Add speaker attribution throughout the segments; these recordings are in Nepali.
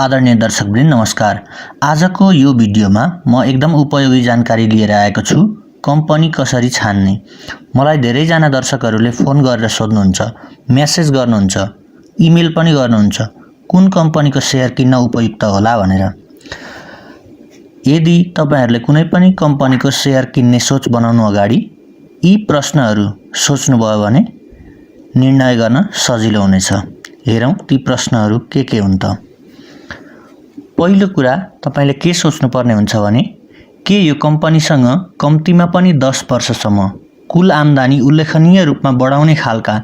Speaker 1: आदरणीय दर्शकवृन्द नमस्कार। आजको यो भिडियोमा म एकदम उपयोगी जानकारी लिएर आएको छु। कम्पनी कसरी छान्ने। मलाई धेरैजना दर्शकहरूले फोन गरेर सोध्नुहुन्छ, मेसेज गर्नुहुन्छ, इमेल पनि गर्नुहुन्छ कुन कम्पनीको शेयर किन्न उपयुक्त होला भनेर। यदि तपाईहरुले कुनै पनि कम्पनीको शेयर किन्ने सोच बनाउनु अगाडि यी प्रश्नहरू सोच्नुभयो भने निर्णय गर्न सजिलो हुनेछ। हेरौं ती प्रश्नहरू के हुन् त। पहिलो कुरा तपाईले के सोच्नुपर्ने हुन्छ भने के यो कम्पनीसँग कम्तीमा पनि 10 वर्षसम्म कुल आम्दानी उल्लेखनीय रूपमा बढाउने खालका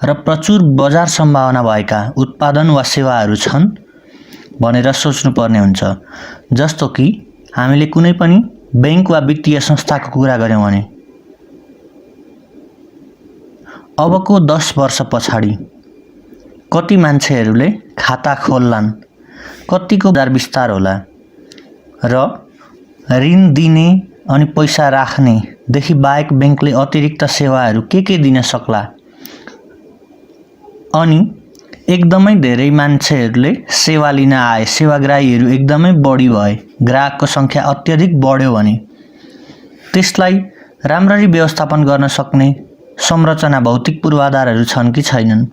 Speaker 1: र प्रचुर बजार सम्भावना भएका उत्पादन वा सेवाहरू छन् भनेर सोच्नुपर्ने हुन्छ। जस्तो कि हामीले कुनै पनि बैंक वा वित्तीय संस्थाको कुरा गर्यौं भने अबको 10 वर्ष पछाडि कति मान्छेहरूले खाता खोल्लान्, कतिको बजार विस्तार होला र ऋण दिने अनि पैसा राख्ने देखि बाहेक बैंकले अतिरिक्त सेवाहरू के दिन सक्ला। अनि एकदमै धेरै मान्छेहरूले सेवा लिन आए, सेवाग्राहीहरू एकदमै बढी भए, ग्राहकको संख्या अत्यधिक बढ्यो भने त्यसलाई राम्ररी व्यवस्थापन गर्न सक्ने संरचना भौतिक पूर्वाधारहरू छन् कि छैनन्,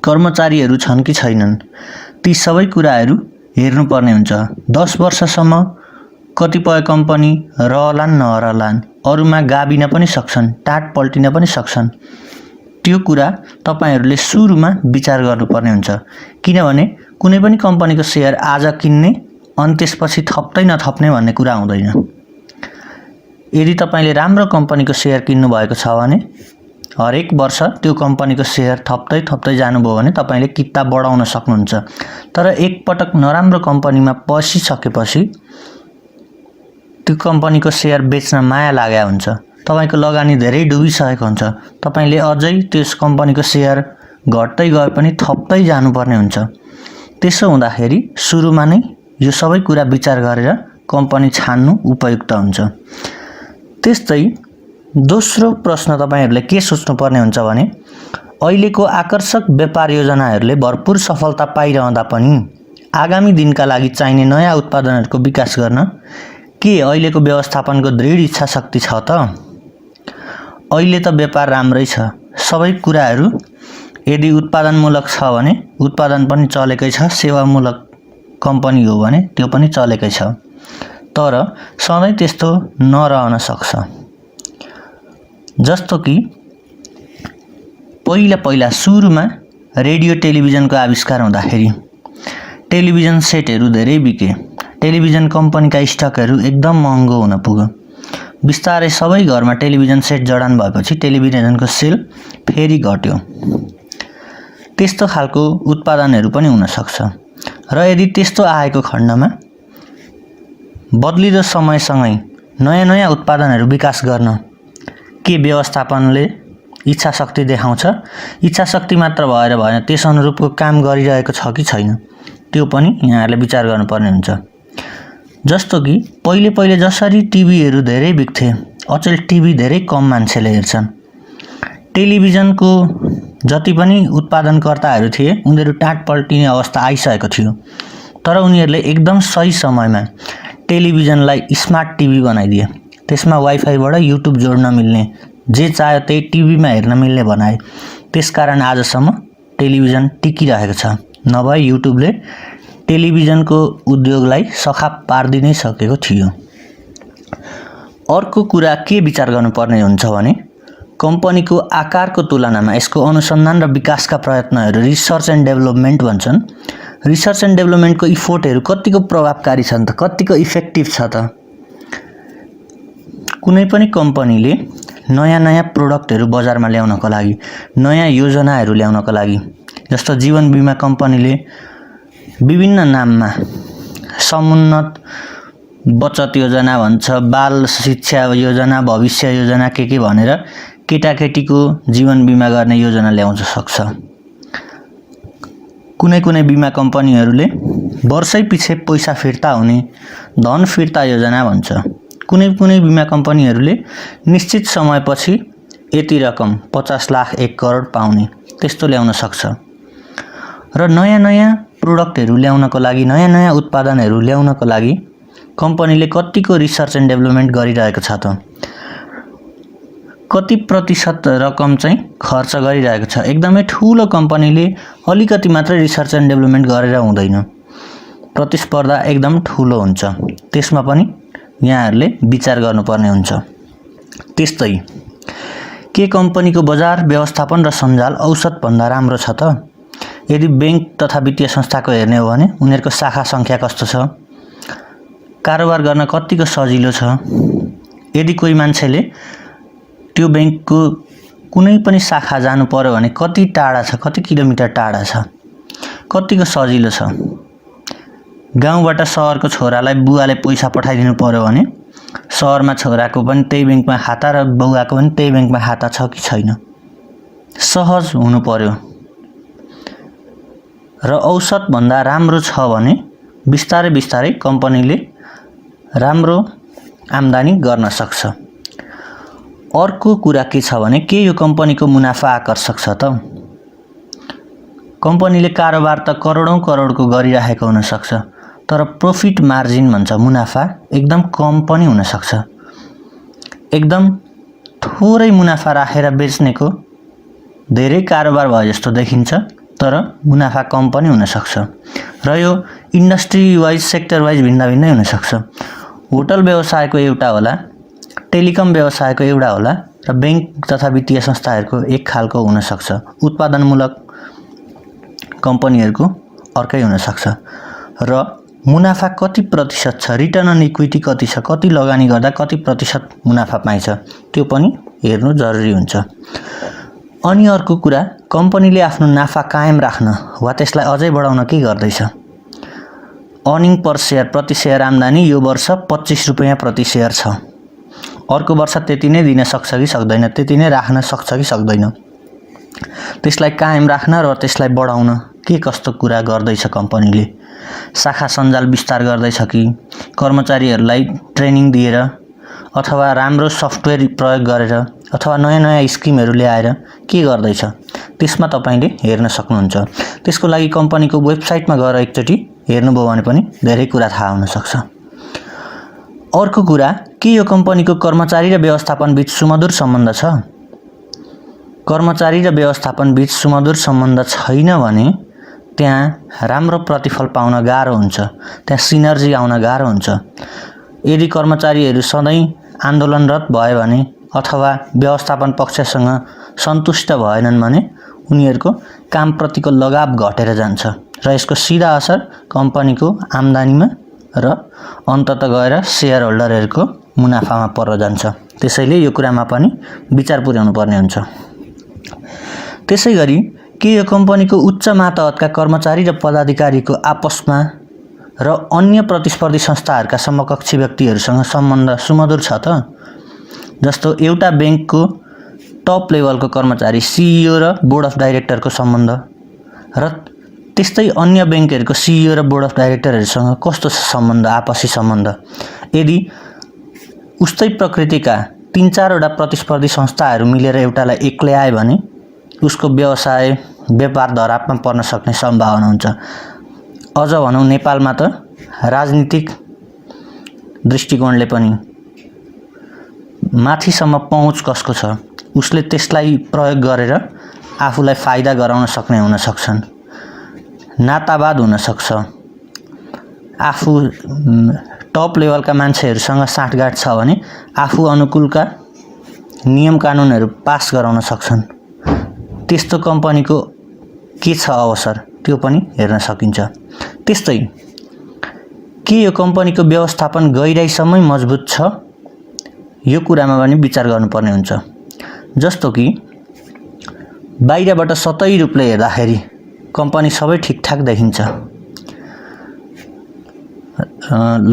Speaker 1: कर्मचारीहरू छन् कि छैनन्, ती सबै कुराहरू हेर्नुपर्ने हुन्छ। 10 वर्षसम्म कतिपय कम्पनी रहलान् नरहलान्, अरूमा गाबिन पनि सक्छन्, टाट पल्टिन पनि सक्छन्। त्यो कुरा तपाईहरुले सुरुमा विचार गर्नुपर्ने हुन्छ। किनभने कुनै पनि कम्पनीको शेयर आज किन्ने अनि त्यसपछि थप्दै नथप्ने भन्ने कुरा हुँदैन। यदि तपाईले राम्रो कम्पनीको शेयर किन्नु भएको छ भने हरेक वर्ष त्यो कम्पनीको शेयर थप्दै जानुभयो भने तपाईले किता बढाउन सक्नुहुन्छ। तर एक पटक नराम्रो कम्पनीमा पसिसकेपछि त्यो कम्पनीको शेयर बेच्न माया लाग्या हुन्छ, तपाईको लगानी धेरै डुबिसकेको हुन्छ, तपाईले अझै त्यस कम्पनीको शेयर घट्दै गए पनि थप्दै जानुपर्ने हुन्छ। त्यसो हुँदाखेरि सुरुमा नै यो सबै कुरा विचार गरेर कम्पनी छान्नु उपयुक्त हुन्छ। त्यस्तै दोस्रो प्रश्न तपाईहरुले के सोच्नुपर्ने हुन्छ भने अहिलेको आकर्षक व्यापार योजनाहरूले भरपूर सफलता पाइरहँदा पनि आगामी दिनका लागि चाहिने नयाँ उत्पादनहरूको विकास गर्न के अहिलेको व्यवस्थापनको दृढ इच्छा शक्ति छ त। अहिले त व्यापार राम्रै छ, सबै कुराहरू यदि उत्पादनमूलक छ भने उत्पादन पनि चलेकै छ, सेवामूलक कम्पनी हो भने त्यो पनि चलेकै छ। तर सधैं त्यस्तो नरहन सक्छ। जस्तो कि पहिला सुरुमा रेडियो टेलिभिजनको आविष्कार हुँदाखेरि टेलिभिजन सेटहरू धेरै बिके, टेलिभिजन कम्पनीका स्टकहरू एकदम महँगो हुन पुग्यो। बिस्तारै सबै घरमा टेलिभिजन सेट जडान भएपछि टेलिभिजनको सेल फेरि घट्यो। त्यस्तो खालको उत्पादनहरू पनि हुन सक्छ। र यदि त्यस्तो आएको खण्डमा बदलिदो समयसँगै नयाँ उत्पादनहरू विकास गर्न के व्यवस्थापनले इच्छा शक्ति देखाउँछ। इच्छा शक्ति मात्र भएर भएन, त्यस अनुरूपको काम गरिरहेको छ कि छैन त्यो पनि यहाँहरूले विचार गर्नुपर्ने हुन्छ। जस्तो कि पहिले जसरी टिभीहरू धेरै बिक्थे अचेल टिभी धेरै कम मान्छेले हेर्छन्। टेलिभिजनको जति पनि उत्पादनकर्ताहरू थिए उनीहरू टाट पल्टिने अवस्था आइसकेको थियो। तर उनीहरूले एकदम सही समयमा टेलिभिजनलाई स्मार्ट टिभी बनाइदिए। त्यसमा वाइफाईबाट युट्युब जोड्न मिल्ने, जे चाह्यो त्यही टिभीमा हेर्न मिल्ने बनाए। त्यसकारण आजसम्म टेलिभिजन टिकिरहेको छ। नभए युट्युबले टेलिभिजनको उद्योगलाई सखाप पार्दिनै सकेको थियो। अर्को कुरा के विचार गर्नुपर्ने हुन्छ भने कम्पनीको आकारको तुलनामा यसको अनुसन्धान र विकासका प्रयत्नहरू, रिसर्च एन्ड डेभलपमेन्ट भन्छन्, रिसर्च एन्ड डेभलपमेन्टको इफोर्टहरू कतिको प्रभावकारी छन् त, कतिको इफेक्टिभ छ त। कुनै पनि कम्पनीले नयाँ प्रोडक्टहरू बजारमा ल्याउनको लागि, नयाँ योजनाहरू ल्याउनको लागि, जस्तो जीवन बीमा कम्पनीले विभिन्न नाममा समुन्नत बचत योजना भन्छ, बाल शिक्षा योजना, भविष्य योजना के भनेर केटाकेटीको जीवन बीमा गर्ने योजना ल्याउन सक्छ। कुनै बीमा कम्पनीहरूले वर्षै पछि पैसा फिर्ता हुने धन फिर्ता योजना भन्छ। कुनै बीमा कम्पनीहरूले निश्चित समयपछि यति रकम 50 लाख 1 करोड पाउने त्यस्तो ल्याउन सक्छ। र नयाँ प्रोडक्टहरू ल्याउनको लागि नयाँ उत्पादनहरू ल्याउनको लागि कम्पनीले कतिको रिसर्च एन्ड डेभलपमेन्ट गरिरहेको छ त? कति प्रतिशत रकम चाहिँ खर्च गरिरहेको छ? एकदमै ठुलो कम्पनीले अलिकति मात्रै रिसर्च एन्ड डेभलपमेन्ट गरेर हुँदैन। प्रतिस्पर्धा एकदम ठुलो हुन्छ, त्यसमा पनि यहाँहरूले विचार गर्नुपर्ने हुन्छ। त्यस्तै के कम्पनीको बजार व्यवस्थापन र सञ्जाल औसतभन्दा राम्रो छ त? यदि बैंक तथा वित्तीय संस्थाको हेर्ने हो भने उनीहरूको शाखा सङ्ख्या कस्तो छ, कारोबार गर्न कतिको सजिलो छ, यदि कोही मान्छेले त्यो बैंकको कुनै पनि शाखा जानु पर्यो भने कति टाढा छ, कति किलोमिटर टाढा छ, कतिको सजिलो छ। गाउँबाट सहरको छोरालाई बुवाले पैसा पठाइदिनु पर्यो भने सहरमा छोराको पनि त्यही बैंकमा खाता र बुवाको पनि त्यही बैंकमा खाता छ कि छैन, सहज हुनु पर्यो। र औसतभन्दा राम्रो छ भने बिस्तारै कम्पनीले राम्रो आम्दानी गर्न सक्छ। अर्को कुरा के छ भने के यो कम्पनीको मुनाफा आकर्षक छ त? कम्पनीले कारोबार त करोडौं गरिरहेको हुन सक्छ, तर प्रॉफिट मार्जिन भन्छ मुनाफा एकदम कम पनि हुन सक्छ। एकदम थोरै मुनाफा राखेर बेच्नेको धेरै कारोबार भए जस्तो देखिन्छ, तर मुनाफा कम पनि हुन सक्छ। र यो इन्डस्ट्री वाइज सेक्टर वाइज भिन्दै हुन सक्छ। होटल व्यवसायको एउटा होला, टेलिकम व्यवसायको एउटा होला र बैंक तथा वित्तीय संस्थाहरूको एक खालको हुन सक्छ। उत्पादनमूलक कम्पनीहरूको अर्कै हुन सक्छ। र मुनाफा कति प्रतिशत छ, रिटर्न अन इक्विटी कति छ, कति लगानी गर्दा कति प्रतिशत मुनाफा पाइन्छ, त्यो पनि हेर्नु जरुरी हुन्छ। अनि अर्को कुरा, कम्पनीले आफ्नो नाफा कायम राख्न वा त्यसलाई अझै बढाउन के गर्दैछ? अर्निङ पर शेयर, प्रति शेयर आम्दानी यो वर्ष 25 रुपैयाँ प्रति शेयर छ। अर्को वर्ष त्यति नै दिन सक्छ कि सक्दैन, त्यति नै राख्न सक्छ कि सक्दैन, त्यसलाई कायम राख्न र त्यसलाई बढाउन के कस्तो कुरा गर्दैछ कम्पनीले? शाखा सञ्जाल विस्तार गर्दैछ कि कर्मचारीहरूलाई ट्रेनिङ दिएर अथवा राम्रो सफ्टवेयर प्रयोग गरेर अथवा नयाँ स्किमहरू ल्याएर के गर्दैछ? त्यसमा तपाईले हेर्न सक्नुहुन्छ। त्यसको लागि कम्पनीको वेबसाइटमा गएर एकचोटि हेर्नुभयो भने पनि धेरै कुरा थाहा हुन सक्छ। अर्को कुरा, के यो कम्पनीको कर्मचारी र व्यवस्थापन बीच सुमधुर सम्बन्ध छ? कर्मचारी र व्यवस्थापन बीच सुमधुर सम्बन्ध छैन भने त्यहाँ राम्रो प्रतिफल पाउन गाह्रो हुन्छ, त्यहाँ सिनर्जी आउन गाह्रो हुन्छ। यदि कर्मचारीहरू सधैँ आन्दोलनरत भयो भने अथवा व्यवस्थापन पक्षसँग सन्तुष्ट भएनन् भने उनीहरूको कामप्रतिको लगाव घटेर जान्छ र यसको सिधा असर कम्पनीको आम्दानीमा र अन्ततः गएर शेयर होल्डरहरूको मुनाफामा पर्न जान्छ। त्यसैले यो कुरामा पनि विचार पुर्याउनु पर्ने हुन्छ। त्यसैगरी के यो कम्पनीको उच्च मातहतका कर्मचारी र पदाधिकारीको आपसमा र अन्य प्रतिस्पर्धी संस्थाहरूका समकक्षी व्यक्तिहरूसँग सम्बन्ध सुमधुर छ त? जस्तो एउटा बैंकको टप लेभलको कर्मचारी, सीईओ र बोर्ड अफ डाइरेक्टरको सम्बन्ध र त्यस्तै अन्य बैंकहरूको सीईओ र बोर्ड अफ डाइरेक्टरहरूसँग कस्तो छ सम्बन्ध, आपसी सम्बन्ध? यदि उस्तै प्रकृतिका 3-4 वटा प्रतिस्पर्धी संस्थाहरू मिलेर एउटालाई एक्लै आए भने उसको व्यापार धरापमा पर्न सक्ने सम्भावना हुन्छ। अझ भनौँ नेपालमा त राजनीतिक दृष्टिकोणले पनि माथिसम्म पहुँच कसको छ उसले त्यसलाई प्रयोग गरेर आफूलाई फाइदा गराउन सक्ने हुन सक्छन्। नातावाद हुन सक्छ। आफू टप लेभलका मान्छेहरूसँग साँठगाँठ छ भने आफू अनुकूलका नियम कानुनहरू पास गराउन सक्छन्। त्यस्तो कम्पनीको के छ अवसर, त्यो पनि हेर्न सकिन्छ। त्यस्तै के यो कम्पनीको व्यवस्थापन गहिराईसम्मै मजबुत छ, यो कुरामा पनि विचार गर्नुपर्ने हुन्छ। जस्तो कि बाहिरबाट सतै रूपले हेर्दाखेरि कम्पनी सबै ठिकठाक देखिन्छ,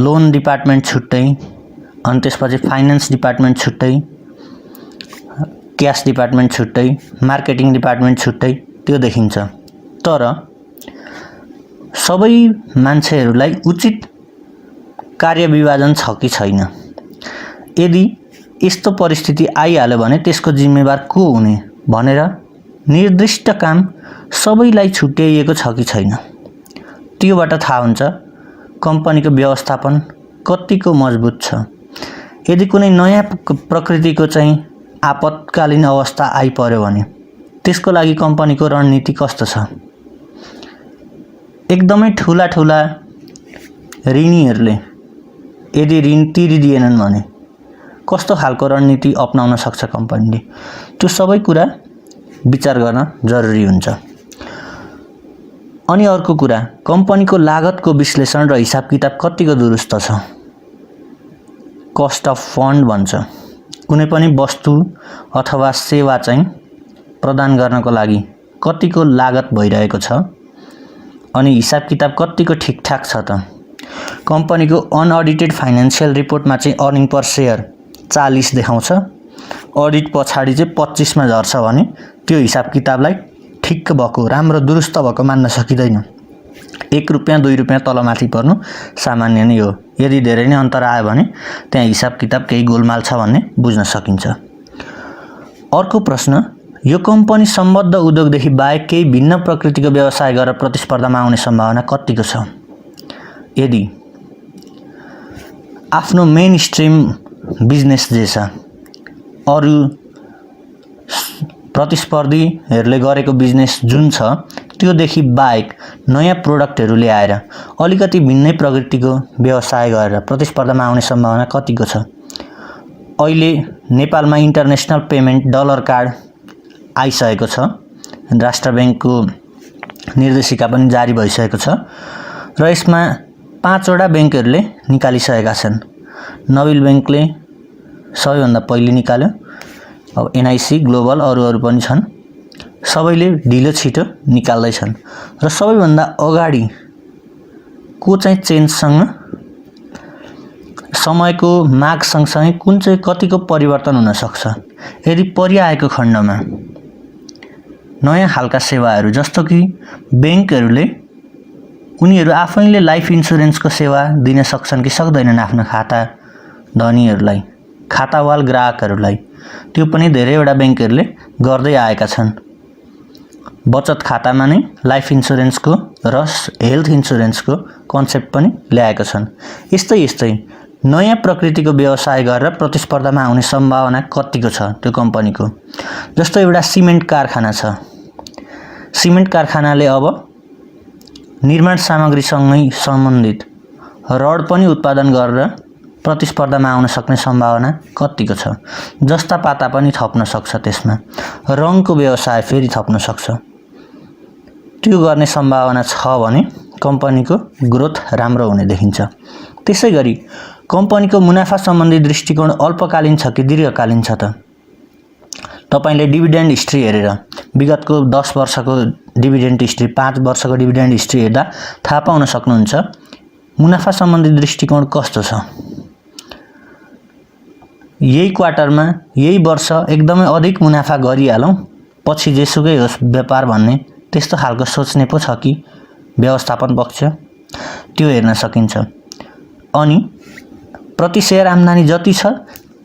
Speaker 1: लोन डिपार्टमेन्ट छुट्टै, अनि त्यसपछि फाइनान्स डिपार्टमेन्ट छुट्टै, क्याश डिपार्टमेन्ट छुट्टै, मार्केटिङ डिपार्टमेन्ट छुट्टै, त्यो देखिन्छ। तर सबै मान्छेहरूलाई उचित कार्य विभाजन छ कि छैन? यदि यस्तो परिस्थिति आइहाल्यो भने त्यसको जिम्मेवार को हुने भनेर निर्दिष्ट काम सबैलाई छुट्याइएको छ कि छैन। त्योबाट थाहा हुन्छ कम्पनीको व्यवस्थापन कतिको मजबुत छ। यदि कुनै नयाँ प्रकृतिको चाहिँ आपतकालीन अवस्था आइपर्यो भने त्यसको लागि कम्पनीको रणनीति कस्तो छ। एकदमै ठुला ऋणीहरूले यदि ऋण तिरिदिएनन् भने कस्तो खालको रणनीति अपनाउन सक्छ कम्पनीले, त्यो सबै कुरा विचार गर्न जरुरी हुन्छ। अनि अर्को कुरा, कम्पनीको लागतको विश्लेषण र हिसाब किताब कतिको दुरुस्त छ। कस्ट अफ फन्ड भन्छ। कुनै पनि वस्तु अथवा सेवा चाहिँ प्रदान गर्नको लागि कतिको लागत भइरहेको छ अनि हिसाब किताब कतिको ठिकठाक छ त। कम्पनीको अनअडिटेड फाइनान्शियल रिपोर्टमा चाहिँ अर्निङ पर सेयर 40 देखाउँछ, अडिट पछाडि चाहिँ 25 मा झर्छ भने त्यो हिसाब किताबलाई ठिक्क भएको, राम्रो दुरुस्त भएको मान्न सकिँदैन। 1 रुपैयाँ 2 रुपैयाँ तलमाथि पर्नु सामान्य नै हो। यदि धेरै नै अन्तर आयो भने त्यहाँ हिसाब किताब केही गोलमाल छ भन्ने बुझ्न सकिन्छ। अर्को प्रश्न, यो कम्पनी सम्बद्ध उद्योगदेखि बाहेक केही भिन्न प्रकृतिको व्यवसाय गरेर प्रतिस्पर्धामा आउने सम्भावना कतिको छ। यदि आफ्नो मेन स्ट्रिम बिजनेस जे छ, अरू प्रतिस्पर्धीहरूले गरेको बिजनेस जुन छ त्योदेखि बाहेक नयाँ प्रोडक्टहरू ल्याएर अलिकति भिन्नै प्रकृतिको व्यवसाय गरेर प्रतिस्पर्धामा आउने सम्भावना कतिको छ। अहिले नेपालमा इन्टरनेसनल पेमेन्ट डलर कार्ड आइसकेको छ, राष्ट्र ब्याङ्कको निर्देशिका पनि जारी भइसकेको छ र यसमा 5 वटा ब्याङ्कहरूले निकालिसकेका छन्। नोबेल ब्याङ्कले सबैभन्दा पहिले निकाल्यो, अब एनआइसी, ग्लोबल अरू पनि छन्, सबैले ढिलो छिटो निकाल्दैछन्। र सबैभन्दा अगाडि को चाहिँ चेन्जसँग समयको माग सँगसँगै कुन चाहिँ कतिको परिवर्तन हुन सक्छ। यदि परिआएको खण्डमा नयाँ खालका सेवाहरू जस्तो कि ब्याङ्कहरूले उनीहरू आफैले लाइफ इन्सुरेन्सको सेवा दिन सक्छन् कि सक्दैनन् आफ्नो खाता धनीहरूलाई, खातावाल ग्राहकहरूलाई, त्यो पनि धेरैवटा ब्याङ्कहरूले गर्दै आएका छन्। बचत खातामा नै लाइफ इन्सुरेन्सको र हेल्थ इन्सुरेन्सको कन्सेप्ट पनि ल्याएका छन्। यस्तै नयाँ प्रकृतिको व्यवसाय गरेर प्रतिस्पर्धामा आउने सम्भावना कतिको छ त्यो कम्पनीको। जस्तो एउटा सिमेन्ट कारखाना छ, सिमेन्ट कारखानाले अब निर्माण सामग्रीसँगै सम्बन्धित रड पनि उत्पादन गरेर प्रतिस्पर्धामा आउन सक्ने सम्भावना कतिको छ। जस्ता पाता पनि थप्न सक्छ, त्यसमा रङको व्यवसाय फेरि थप्न सक्छ। त्यो गर्ने सम्भावना छ भने कम्पनीको ग्रोथ राम्रो हुने देखिन्छ। त्यसैगरी कम्पनीको मुनाफा सम्बन्धी दृष्टिकोण अल्पकालीन छ कि दीर्घकालीन छ त। तपाईले डिभिडेन्ड हिस्ट्री हेरेर विगतको 10 वर्षको डिभिडेन्ड हिस्ट्री, 5 वर्षको डिभिडेन्ड हिस्ट्री हेर्दा थाहा पाउन सक्नुहुन्छ मुनाफा सम्बन्धी दृष्टिकोण कस्तो छ। यही क्वार्टरमा यही वर्ष एकदमै अधिक मुनाफा गरिहालौँ, पछि जेसुकै होस् व्यापार भन्ने त्यस्तो खालको सोच्ने पो छ कि व्यवस्थापन पक्ष, त्यो हेर्न सकिन्छ। अनि प्रति शेयर आम्दानी जति छ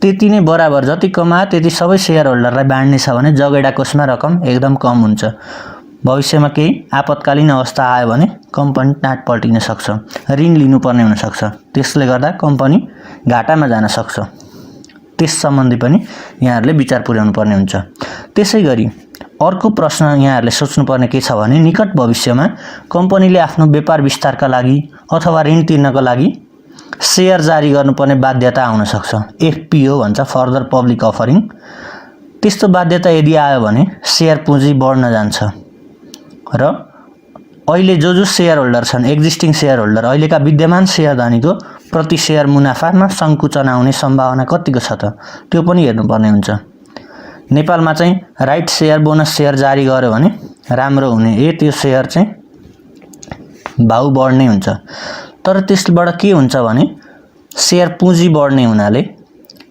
Speaker 1: त्यति नै बराबर, जति कमाए त्यति सबै शेयर होल्डरलाई बाँड्ने छ भने जगेडा कोषमा रकम एकदम कम हुन्छ। भविष्यमा केही आपतकालीन अवस्था आयो भने कम्पनी टाट पल्टिन सक्छ, ऋण लिनुपर्ने हुन सक्छ, त्यसले गर्दा कम्पनी घाटामा जान सक्छ। त्यस सम्बन्धी पनि यहाँहरूले विचार पुर्याउनु पर्ने हुन्छ। त्यसैगरी अर्को प्रश्न यहाँहरूले सोच्नुपर्ने के छ भने निकट भविष्यमा कम्पनीले आफ्नो व्यापार विस्तारका लागि अथवा ऋण तिर्नको लागि शेयर जारी गर्नुपर्ने बाध्यता आउन सक्छ। एफपीओ भन्छ, फर्दर पब्लिक अफरिङ। त्यस्तो बाध्यता यदि आयो भने शेयर पुँजी बढ्न जान्छ र अहिले जो शेयर होल्डर छन्, एक्जिस्टिङ शेयर होल्डर, अहिलेका विद्यमान शेयरधानीको प्रति शेयर मुनाफामा सङ्कुचन आउने सम्भावना कतिको छ त, त्यो पनि हेर्नुपर्ने हुन्छ। नेपालमा चाहिँ राइट शेयर, बोनस शेयर जारी गर्यो भने राम्रो हुने, त्यो शेयर चाहिँ भाउ बढ्ने हुन्छ। तर त्यसबाट के हुन्छ भने शेयर पुँजी बढ्ने हुनाले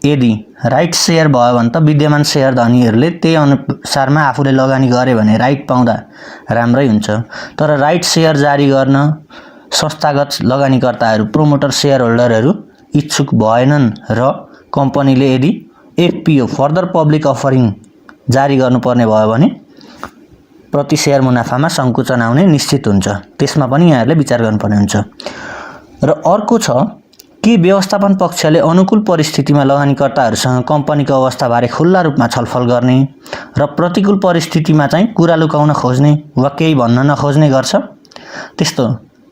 Speaker 1: यदि राइट शेयर भयो भने त विद्यमान शेयर धनीहरूले त्यही अनुसारमा आफूले लगानी गरे भने राइट पाउँदा राम्रै हुन्छ। तर राइट शेयर जारी गर्न संस्थागत लगानीकर्ताहरू, प्रोमोटर शेयर होल्डरहरू इच्छुक भएनन् र कम्पनीले यदि एफपीओ फर्दर पब्लिक अफरिङ जारी गर्नुपर्ने भयो भने प्रति शेयर मुनाफामा सङ्कुचन आउने निश्चित हुन्छ। त्यसमा पनि यहाँहरूले विचार गर्नुपर्ने हुन्छ। र अर्को छ कि व्यवस्थापन पक्षले अनुकूल परिस्थितिमा लगानीकर्ताहरूसँग कम्पनीको अवस्थाबारे खुल्ला रूपमा छलफल गर्ने र प्रतिकूल परिस्थितिमा चाहिँ कुरा लुकाउन खोज्ने वा केही भन्न नखोज्ने गर्छ। त्यस्तो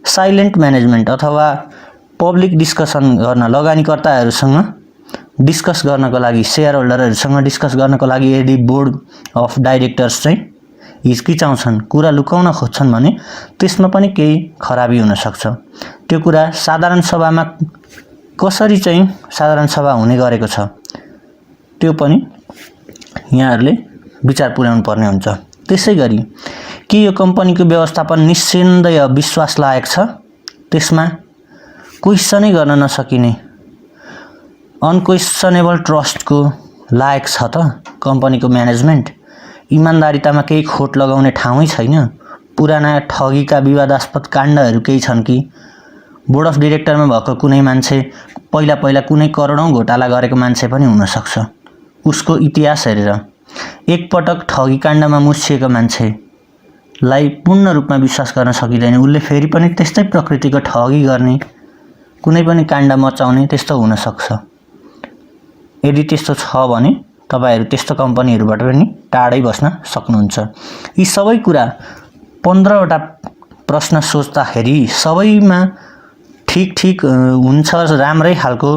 Speaker 1: साइलेन्ट म्यानेजमेन्ट अथवा पब्लिक डिस्कसन गर्न लगानीकर्ताहरूसँग डिस्कस गर्नको लागि, सेयर होल्डरहरूसँग डिस्कस गर्नको लागि यदि बोर्ड अफ डाइरेक्टर्स चाहिँ हिचकिचाउँछन्, कुरा लुकाउन खोज्छन् भने त्यसमा पनि केही खराबी हुनसक्छ। त्यो कुरा साधारण सभामा कसरी चाहिँ साधारण सभा हुने गरेको छ त्यो पनि यहाँहरूले विचार पुर्याउनु पर्ने हुन्छ। त्यसै गरी के यो कम्पनीको व्यवस्थापन निस्सन्देह विश्वास लायक छ, त्यसमा क्वेसनै गर्न नसकिने अनक्वेसनेबल ट्रस्टको लायक छ त कम्पनीको म्यानेजमेन्ट, इमान्दारितामा केही खोट लगाउने ठाउँै छैन, पुराना ठगीका विवादास्पद काण्डहरू केही छन् कि, बोर्ड अफ डिरेक्टरमा भएको कुनै मान्छे पहिला कुनै करोडौँ घोटाला गरेको मान्छे पनि हुनसक्छ। उसको इतिहास हेरेर एकपटक ठगी काण्डमा मुछिएको मान्छेलाई पूर्ण रूपमा विश्वास गर्न सकिँदैन। उसले फेरि पनि त्यस्तै प्रकृतिको ठगी गर्ने, कुनै पनि काण्ड मचाउने त्यस्तो हुनसक्छ। यदि त्यस्तो छ भने तपाईहरु त्यस्तो कम्पनीहरुबाट पनि टाढै बस्न सक्नुहुन्छ। यी सबै कुरा 15 वटा प्रश्न सोच्दाखेरि सबैमा ठीक हुन्छ, राम्रै खालको